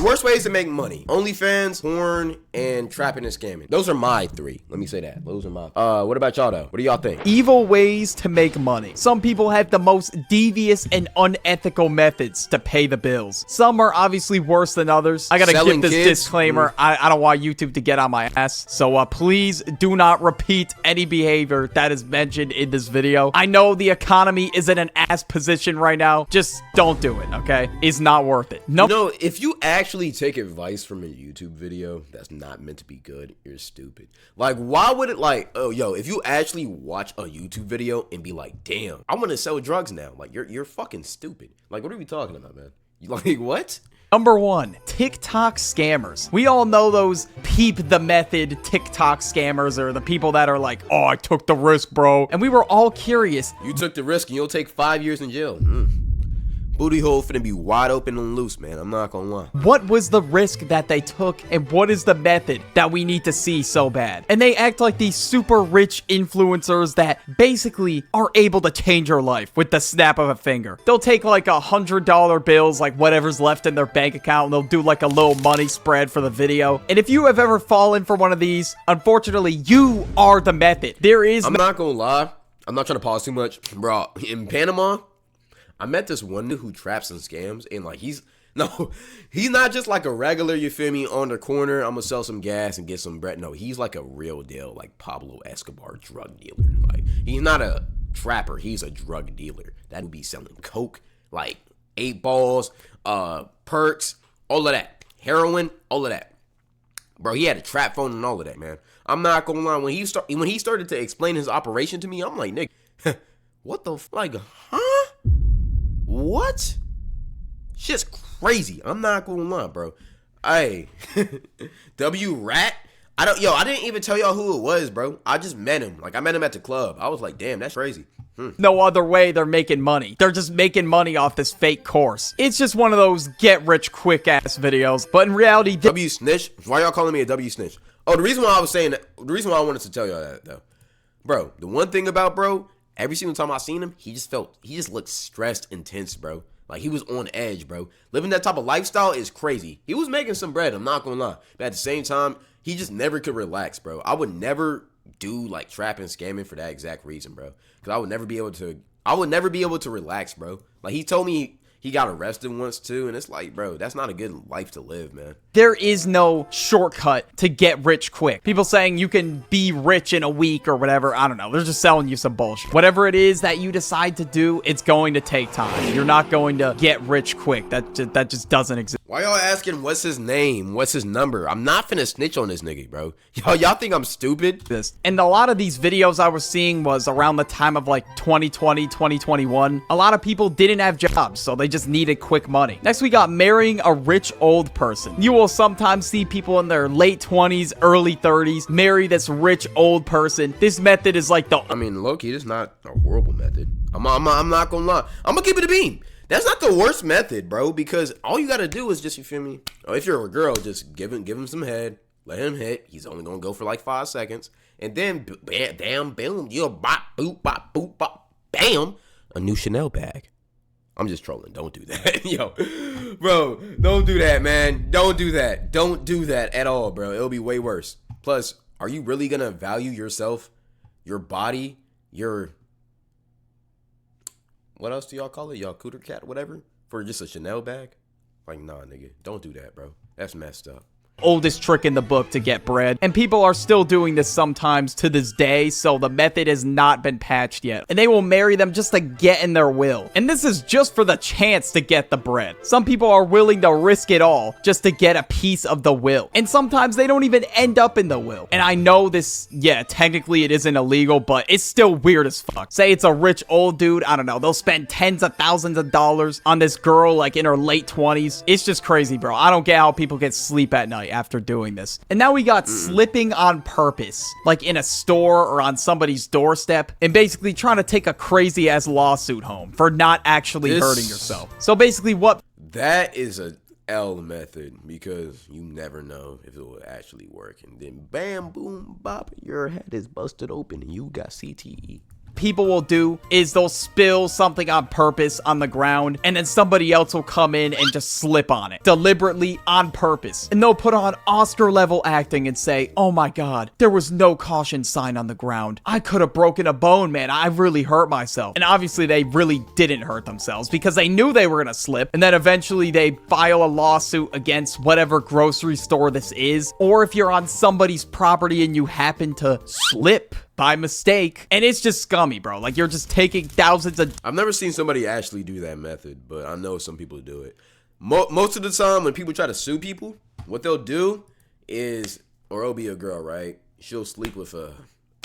worst ways to make money: OnlyFans, porn, and trapping and scamming. Those are my 3. Let me say that. Those are my. What about y'all though? What do y'all think? Evil ways to make money. Some people have the most devious and unethical methods to pay the bills. Some are obviously worse than others. I gotta Selling give this kids? disclaimer. I don't want YouTube to get on my ass. So please do not repeat any behavior that is mentioned in this video. I know the economy is in an ass position right now. Just don't do it, okay? It's not worth it. No. You know, if you actually take advice from a YouTube video that's not meant to be good, you're stupid. Like, why would it like, oh, yo, if you actually watch a YouTube video and be like, damn, I want to sell drugs now. Like, you're fucking stupid. Like, what are we talking about, man? You like, what? Number 1, TikTok scammers. We all know those peep the method TikTok scammers, or the people that are like, oh, I took the risk, bro. And we were all curious. You took the risk and you'll take 5 years in jail. Booty hole finna be wide open and loose, man. I'm not gonna lie. What was the risk that they took, and what is the method that we need to see so bad? And they act like these super rich influencers that basically are able to change your life with the snap of a finger. They'll take like $100 bills, like whatever's left in their bank account, and they'll do like a little money spread for the video. And if you have ever fallen for one of these, unfortunately, you are the method. I'm not gonna lie. I'm not trying to pause too much. Bro, in Panama, I met this one dude who traps and scams, and like he's not just like a regular, you feel me, on the corner, I'm gonna sell some gas and get some bread. No, he's like a real deal, like Pablo Escobar drug dealer. Like, he's not a trapper, he's a drug dealer. That would be selling coke, like 8 balls, perks, all of that. Heroin, all of that. Bro, he had a trap phone and all of that, man. I'm not gonna lie, when he started to explain his operation to me, I'm like, nigga, what the like, huh? What? Shit's crazy. I'm not gonna lie, bro. Hey, W Rat. I didn't even tell y'all who it was, bro. I just met him. Like, I met him at the club. I was like, damn, that's crazy. No other way they're making money. They're just making money off this fake course. It's just one of those get rich quick ass videos. But in reality, W snitch. Why y'all calling me a W snitch? Oh, the reason why I wanted to tell y'all that though, bro. The one thing about bro. Every single time I seen him, he just looked stressed and tense, bro. Like, he was on edge, bro. Living that type of lifestyle is crazy. He was making some bread, I'm not gonna lie. But at the same time, he just never could relax, bro. I would never do, like, trapping, scamming for that exact reason, bro. Because I would never be able to relax, bro. Like, he told me he got arrested once, too. And it's like, bro, that's not a good life to live, man. There is no shortcut to get rich quick. People saying you can be rich in a week or whatever. I don't know. They're just selling you some bullshit. Whatever it is that you decide to do, it's going to take time. You're not going to get rich quick. That just doesn't exist. Why y'all asking what's his name? What's his number? I'm not finna snitch on this nigga, bro. Y'all think I'm stupid? And a lot of these videos I was seeing was around the time of like 2020, 2021. A lot of people didn't have jobs, so they just needed quick money. Next, we got marrying a rich old person. You will sometimes see people in their late 20s, early 30s marry this rich old person. This method is like I mean, low-key, it's not a horrible method. I'm not gonna lie. I'm gonna keep it a beam. That's not the worst method, bro, because all you gotta do is just, you feel me? Or if you're a girl, just give him some head, let him hit. He's only gonna go for like 5 seconds, and then bam, boom, you'll bop, boop, bop, boop, bop, bam, a new Chanel bag. I'm just trolling. Don't do that. Yo, bro, don't do that, man. Don't do that. Don't do that at all, bro. It'll be way worse. Plus, are you really gonna value yourself, your body, your... What else do y'all call it? Y'all cooter cat, whatever? For just a Chanel bag? Like, nah, nigga. Don't do that, bro. That's messed up. Oldest trick in the book to get bread, and people are still doing this sometimes to this day, so the method has not been patched yet, and they will marry them just to get in their will, and this is just for the chance to get the bread. Some people are willing to risk it all just to get a piece of the will, and sometimes they don't even end up in the will. And I know this, yeah, technically it isn't illegal, but it's still weird as fuck. Say it's a rich old dude, I don't know, they'll spend tens of thousands of dollars on this girl like in her late 20s. It's just crazy, bro. I don't get how people get sleep at night after doing this. And now we got slipping on purpose, like in a store or on somebody's doorstep, and basically trying to take a crazy ass lawsuit home for not actually hurting yourself. So basically that is a L method, because you never know if it will actually work, and then bam, boom, bop, your head is busted open and you got CTE. people will do is they'll spill something on purpose on the ground, and then somebody else will come in and just slip on it deliberately on purpose. And they'll put on Oscar level acting and say, oh my god, there was no caution sign on the ground. I could have broken a bone, man. I really hurt myself. And obviously they really didn't hurt themselves because they knew they were gonna slip. And then eventually they file a lawsuit against whatever grocery store this is. Or if you're on somebody's property and you happen to slip by mistake, and it's just scummy, bro. Like, you're just taking thousands of... I've never seen somebody actually do that method, but I know some people do it. Most of the time when people try to sue people, what they'll do is, or it'll be a girl, right? She'll sleep with a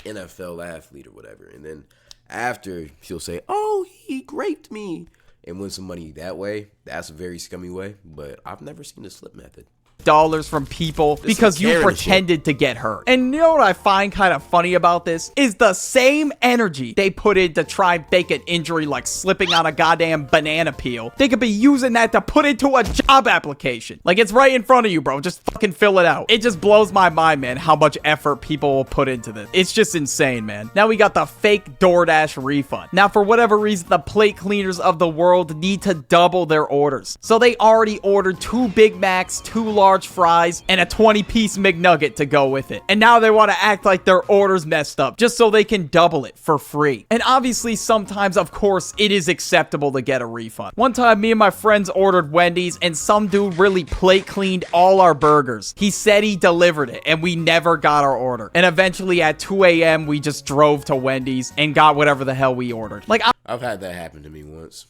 NFL athlete or whatever, and then after she'll say, oh, he raped me, and win some money that way. That's a very scummy way, but I've never seen the slip method. Dollars from people because you pretended to get hurt. And you know what I find kind of funny about this is the same energy they put in to try and fake an injury like slipping on a goddamn banana peel. They could be using that to put into a job application. Like, it's right in front of you, bro. Just fucking fill it out. It just blows my mind, man, how much effort people will put into this. It's just insane, man. Now we got the fake DoorDash refund. Now, for whatever reason, the plate cleaners of the world need to double their orders. So they already ordered 2 Big Macs, 2 large fries, and a 20-piece McNugget to go with it. And now they want to act like their order's messed up just so they can double it for free. And obviously, sometimes, of course, it is acceptable to get a refund. One time, me and my friends ordered Wendy's, and some dude really plate cleaned all our burgers. He said he delivered it, and we never got our order. And eventually, at 2 a.m., we just drove to Wendy's and got whatever the hell we ordered. Like, I've had that happen to me once.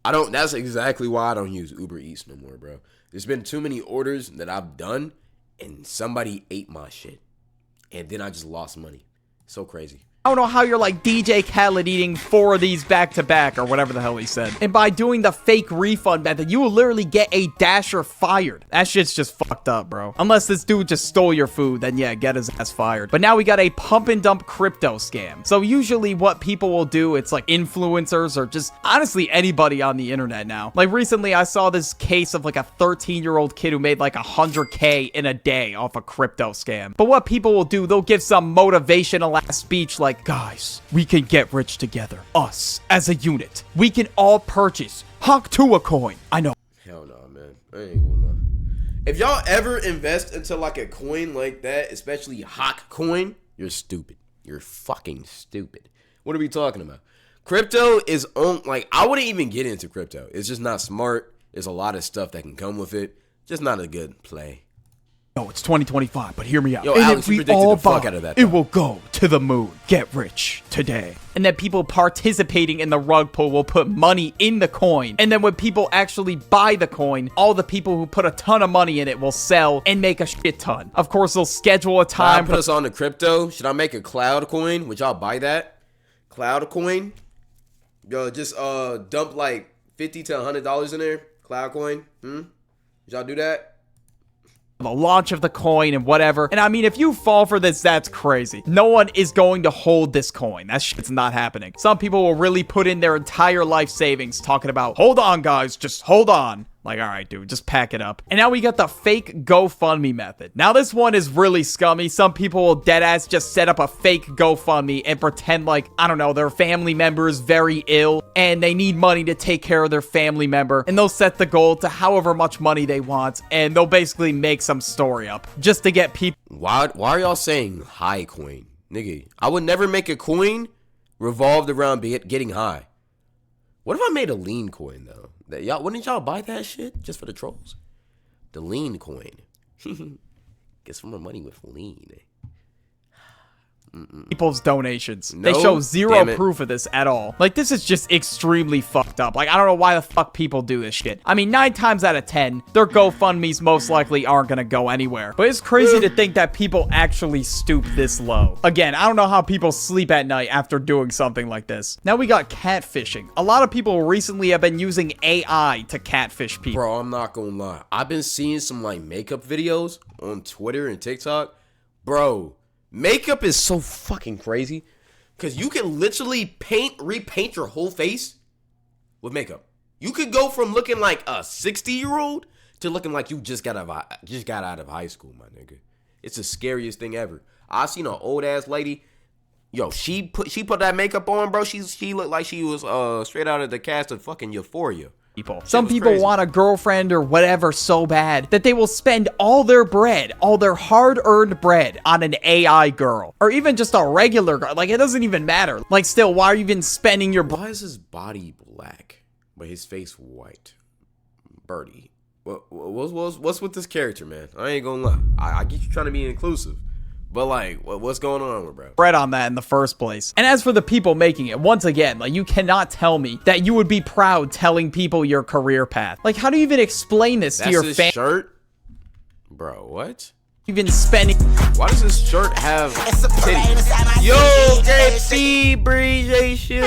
That's exactly why I don't use Uber Eats no more, bro. There's been too many orders that I've done, and somebody ate my shit. And then I just lost money. So crazy. I don't know how you're like DJ Khaled eating 4 of these back to back or whatever the hell he said. And by doing the fake refund method, you will literally get a dasher fired. That shit's just fucked up, bro. Unless this dude just stole your food, then yeah, get his ass fired. But now we got a pump and dump crypto scam. So usually what people will do, it's like influencers or just honestly anybody on the internet now. Like recently I saw this case of like a 13-year-old kid who made like 100K in a day off a crypto scam. But what people will do, they'll give some motivational ass speech like, guys, we can get rich together. Us, as a unit. We can all purchase Hawk 2 a coin. I know. Hell no, man. I ain't gonna lie. If y'all ever invest into like a coin like that, especially Hawk coin, you're stupid. You're fucking stupid. What are we talking about? Crypto is on, like, I wouldn't even get into crypto. It's just not smart. There's a lot of stuff that can come with it. Just not a good play. No, it's 2025, but hear me out. Yo, Alex, you predicted the fuck out of that. It will go to the moon. Get rich today. And then people participating in the rug pull will put money in the coin. And then when people actually buy the coin, all the people who put a ton of money in it will sell and make a shit ton. Of course, they'll schedule a time. Put us on the crypto. Should I make a cloud coin? Would y'all buy that? Cloud coin? Yo, just dump like $50 to $100 in there. Cloud coin. Would y'all do that? The launch of the coin and whatever. And I mean, if you fall for this, that's crazy. No one is going to hold this coin. That shit's not happening. Some people will really put in their entire life savings talking about, hold on, guys, just hold on. Like, all right, dude, just pack it up. And now we got the fake GoFundMe method. Now, this one is really scummy. Some people will deadass just set up a fake GoFundMe and pretend like, I don't know, their family member is very ill and they need money to take care of their family member. And they'll set the goal to however much money they want. And they'll basically make some story up just to get people. Why are y'all saying high coin? Nigga, I would never make a coin revolved around getting high. What if I made a lean coin, though? Wouldn't y'all buy that shit just for the trolls? The lean coin. Get some more money with lean. People's donations. They show zero proof of this at all. Like, this is just extremely fucked up. Like, I don't know why the fuck people do this shit. I mean, 9 times out of 10, their GoFundMes most likely aren't gonna go anywhere. But it's crazy to think that people actually stoop this low. Again, I don't know how people sleep at night after doing something like this. Now we got catfishing. A lot of people recently have been using AI to catfish people. Bro, I'm not gonna lie. I've been seeing some, like, makeup videos on Twitter and TikTok. Bro, makeup is so fucking crazy because you can literally repaint your whole face with makeup. You could go from looking like a 60-year-old to looking like you just got out of high school, my nigga. It's the scariest thing ever. I seen an old ass lady. Yo, she put that makeup on, bro. She looked like she was straight out of the cast of fucking Euphoria. Some people want a girlfriend or whatever so bad that they will spend all their bread, all their hard-earned bread on an AI girl. Or even just a regular girl. Like, it doesn't even matter. Like, still, why are you even spending your Why is his body black, but his face white? Birdie. What's with this character, man? I ain't gonna lie. I get you trying to be inclusive. But, like, what's going on with bro? bread on that in the first place? And as for the people making it, once again, like, you cannot tell me that you would be proud telling people your career path. Like, how do you even explain this to your That's shirt? Bro, what? You've been spending... Why does this shirt have titties? Yo, JC, Breeze, Shield,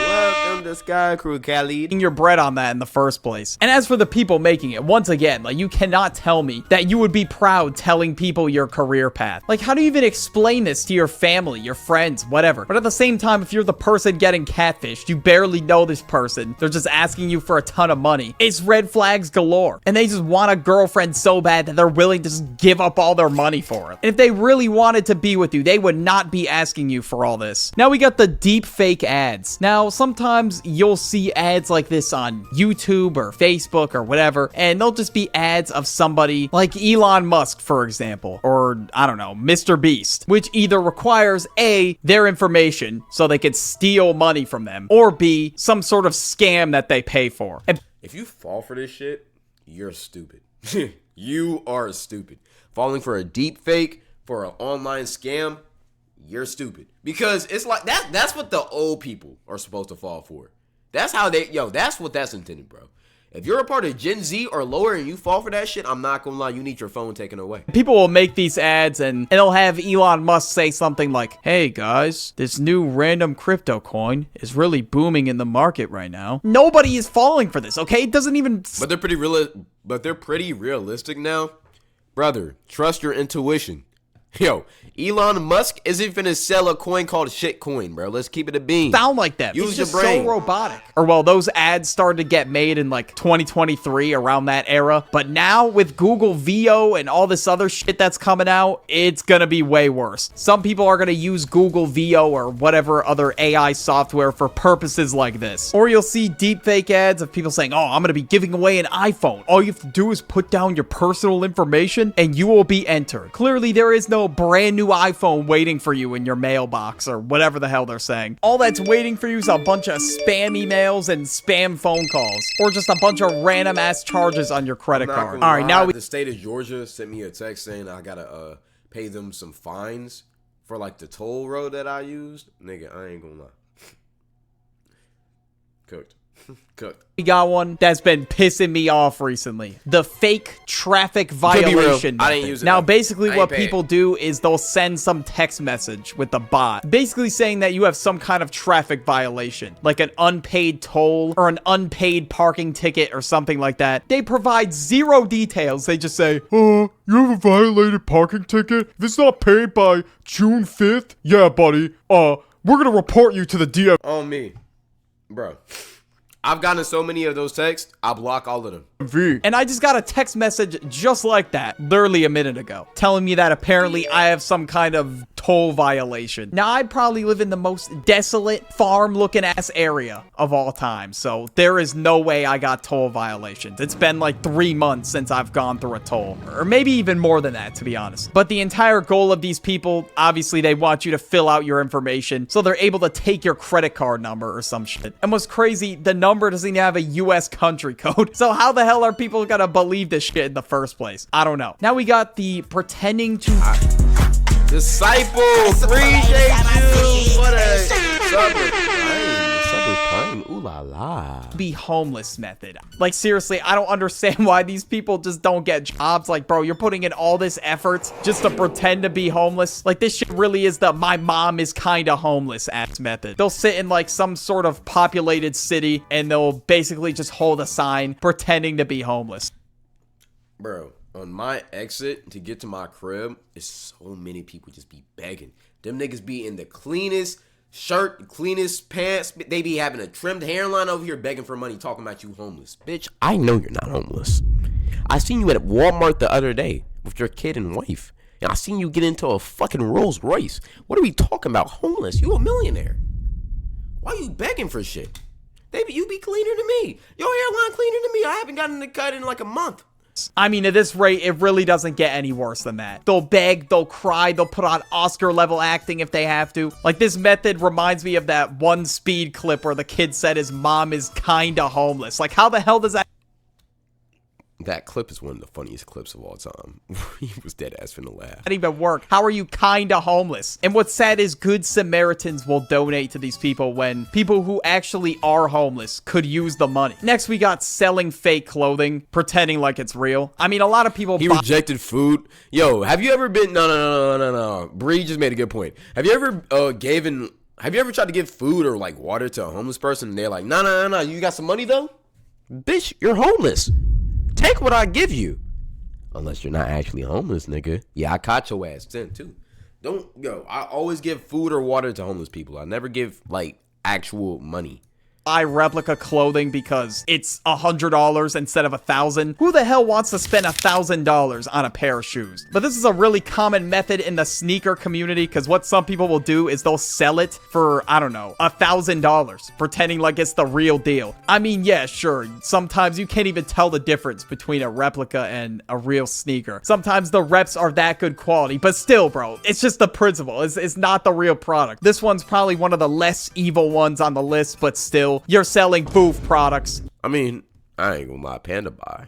welcome to Sky Crew, Khalid. your bread on that in the first place. And as for the people making it, once again, like, you cannot tell me that you would be proud telling people your career path. Like, how do you even explain this to your family, your friends, whatever? But at the same time, if you're the person getting catfished, you barely know this person, they're just asking you for a ton of money, it's red flags galore. And they just want a girlfriend so bad that they're willing to just give up all their money for it. And if they really wanted to be with you, they would not be asking you for all this. Now we got the deepfake ads. Now, sometimes you'll see ads like this on YouTube or Facebook or whatever, and they'll just be ads of somebody like Elon Musk, for example, or I don't know, Mr. Beast, which either requires A, their information so they could steal money from them, or B, some sort of scam that they pay for. And if you fall for this shit, you're stupid. You are stupid. Falling for a deep fake, for an online scam, you're stupid. Because it's like, that's what the old people are supposed to fall for. That's how that's what that's intended, bro. If you're a part of Gen Z or lower and you fall for that shit, I'm not gonna lie, you need your phone taken away. people will make these ads and they'll have Elon Musk say something like, hey guys, this new random crypto coin is really booming in the market right now. Nobody is falling for this, okay? It doesn't even... But they're pretty realistic now. Brother, trust your intuition. Yo, Elon Musk isn't finna sell a coin called shitcoin, bro. Let's keep it a bean. sound like that. Use it's your just brain. so robotic. Or well, those ads started to get made in like 2023, around that era. But now with Google VO and all this other shit that's coming out, it's gonna be way worse. Some people are gonna use Google VO or whatever other AI software for purposes like this. Or you'll see deepfake ads of people saying, oh, I'm gonna be giving away an iPhone. All you have to do is put down your personal information and you will be entered. Clearly, there is no brand new iPhone waiting for you in your mailbox or whatever the hell they're saying. All that's waiting for you is a bunch of spam emails and spam phone calls, or just a bunch of random ass charges on your credit card. All right, now the state of Georgia sent me a text saying I gotta pay them some fines for like the toll road that I used. Nigga, I ain't gonna lie. Cooked. we got one that's been pissing me off recently. The fake traffic violation I didn't use it. Now, basically what people do is they'll send some text message with the bot, basically saying that you have some kind of traffic violation, like an unpaid toll or an unpaid parking ticket or something like that. They provide zero details. They just say, you have a violated parking ticket? If it's not paid by June 5th, yeah, buddy, we're gonna report you to the DMV. On me. Bro. I've gotten so many of those texts, I block all of them. And I just got a text message just like that, literally a minute ago, telling me that apparently I have some kind of toll violation. Now, I probably live in the most desolate, farm-looking ass area of all time, so there is no way I got toll violations. It's been like 3 months since I've gone through a toll, or maybe even more than that, to be honest. But the entire goal of these people, obviously, they want you to fill out your information, so they're able to take your credit card number or some shit. And what's crazy, the number doesn't even have a US country code. So how the hell are people gonna believe this shit in the first place? I don't know. Now we got the pretending to... Disciple, appreciate you. What a summer time. Ooh la la. Be homeless method. Like, seriously, I don't understand why these people just don't get jobs. Like, bro, you're putting in all this effort just to pretend to be homeless. Like, this shit really is the my mom is kind of homeless ass method. They'll sit in like some sort of populated city and they'll basically just hold a sign pretending to be homeless. Bro, on my exit to get to my crib, it's so many people just be begging. Them niggas be in the cleanest shirt, cleanest pants. They be having a trimmed hairline over here begging for money, talking about you homeless. Bitch, I know you're not homeless. I seen you at Walmart the other day with your kid and wife. And I seen you get into a fucking Rolls Royce. What are we talking about? Homeless? You a millionaire. Why you begging for shit? Baby, you be cleaner than me. Your hairline cleaner than me. I haven't gotten the cut in like a month. I mean, at this rate, it really doesn't get any worse than that. They'll beg, they'll cry, they'll put on Oscar-level acting if they have to. Like, this method reminds me of that one Speed clip where the kid said his mom is kinda homeless. Like, how the hell does that... That clip is one of the funniest clips of all time. He was dead ass finna laugh. That even work? How are you kinda homeless? And what's sad is good Samaritans will donate to these people when people who actually are homeless could use the money. Next, we got selling fake clothing, pretending like it's real. I mean, a lot of people... He rejected food. Yo, have you ever been... No. Bree just made a good point. Have you ever Have you ever tried to give food or like water to a homeless person and they're like, no, you got some money though? Bitch, you're homeless. Take what I give you. Unless you're not actually homeless, nigga. Yeah, I caught your ass then too. I always give food or water to homeless people. I never give like actual money. Buy replica clothing because it's $100 instead of $1,000. Who the hell wants to spend $1,000 on a pair of shoes? But this is a really common method in the sneaker community because what some people will do is they'll sell it for, I don't know, $1,000, pretending like it's the real deal. I mean, yeah, sure. Sometimes you can't even tell the difference between a replica and a real sneaker. Sometimes the reps are that good quality, but still, bro, it's just the principle. It's not the real product. This one's probably one of the less evil ones on the list, but still, you're selling boof products. I mean, I ain't gonna lie, Panda Buy.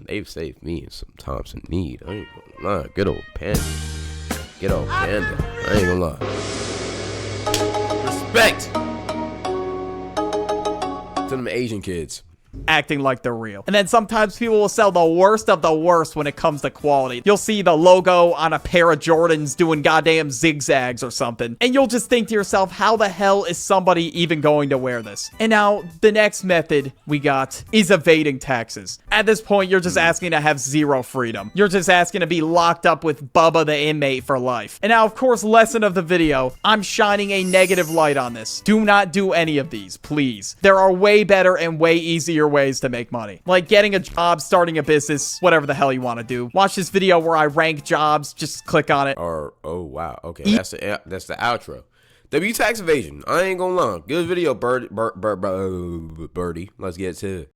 They've saved me in some times of need. I ain't gonna lie. Good old Panda. Good old Panda. I ain't gonna lie. Respect to them Asian kids. Acting like they're real. And then sometimes people will sell the worst of the worst when it comes to quality. You'll see the logo on a pair of Jordans doing goddamn zigzags or something, and you'll just think to yourself, how the hell is somebody even going to wear this? And now, the next method we got is evading taxes. At this point, you're just asking to have zero freedom. You're just asking to be locked up with Bubba the inmate for life. And now, of course, lesson of the video, I'm shining a negative light on this. Do not do any of these, please. There are way better and way easier ways to make money, like getting a job, starting a business, whatever the hell you want to do. Watch this video where I rank jobs. Just click on it. Or oh wow, okay, that's the outro. W tax evasion. I ain't gonna lie, good video, birdie. Let's get to it.